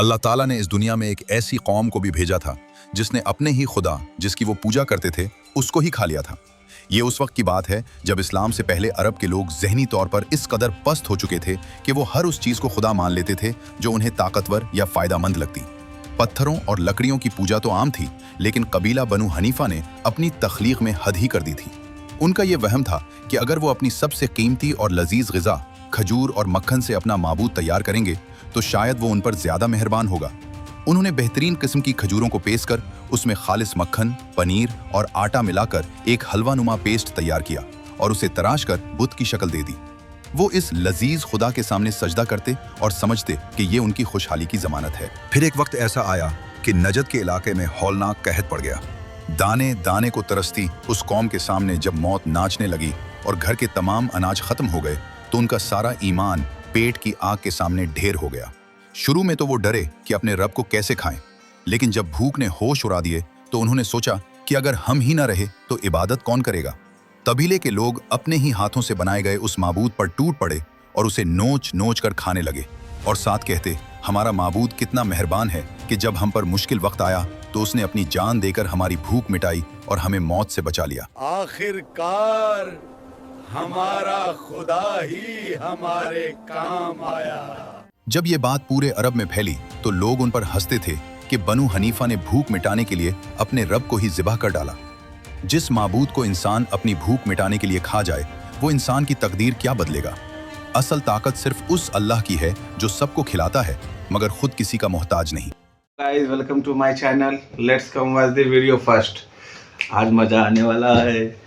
अल्लाह ताला ने इस दुनिया में एक ऐसी कौम को भी भेजा था जिसने अपने ही खुदा जिसकी वो पूजा करते थे उसको ही खा लिया था। ये उस वक्त की बात है जब इस्लाम से पहले अरब के लोग ज़हनी तौर पर इस कदर पस्त हो चुके थे कि वो हर उस चीज़ को खुदा मान लेते थे जो उन्हें ताकतवर या फ़ायदामंद लगती। पत्थरों और लकड़ियों की पूजा तो आम थी, लेकिन कबीला बनु हनीफा ने अपनी तख्लीक में हद ही कर दी थी। उनका ये वहम था कि अगर वो अपनी सबसे कीमती और लजीज ग़िज़ा खजूर और मक्खन से अपना माबूद तैयार करेंगे तो शायद वो उन पर ज़्यादा मेहरबान होगा। उन्होंने बेहतरीन किस्म की खजूरों को पेश कर उसमें खालिस मक्खन, पनीर और आटा मिलाकर एक हलवा नुमा पेस्ट तैयार किया और उसे तराश कर बुत की शक्ल दे दी। वो इस लजीज खुदा के सामने सजदा करते और समझते कि ये उनकी खुशहाली की जमानत है। फिर एक वक्त ऐसा आया कि नजद के इलाके में हौलनाक कहत पड़ गया। दाने दाने को तरसती उस कौम के सामने जब मौत नाचने लगी और घर के तमाम अनाज खत्म हो गए तो उनका सारा ईमान पेट की आग के सामने ढेर हो गया। शुरू में तो वो डरे कि अपने रब को कैसे खाएं, लेकिन जब भूख ने होश उड़ा दिए तो उन्होंने सोचा कि अगर हम ही ना रहे तो इबादत कौन करेगा। कबीले के लोग अपने ही हाथों से बनाए गए उस माबूद पर टूट पड़े और उसे नोच नोच कर खाने लगे और साथ कहते, हमारा माबूद कितना मेहरबान है कि जब हम पर मुश्किल वक्त आया तो उसने अपनी जान देकर हमारी भूख मिटाई और हमें मौत से बचा लिया। आखिरकार हमारा खुदा ही हमारे काम आया। जब ये बात पूरे अरब में फैली तो लोग उन पर हंसते थे कि बनु हनीफा ने भूख मिटाने के लिए अपने रब को ही ज़िबह कर डाला। जिस माबूद को इंसान अपनी भूख मिटाने के लिए खा जाए वो इंसान की तकदीर क्या बदलेगा। असल ताकत सिर्फ उस अल्लाह की है जो सबको खिलाता है मगर खुद किसी का मोहताज नहीं। Guys welcome to my channel, let's come watch the video first. आज मजा आने वाला है।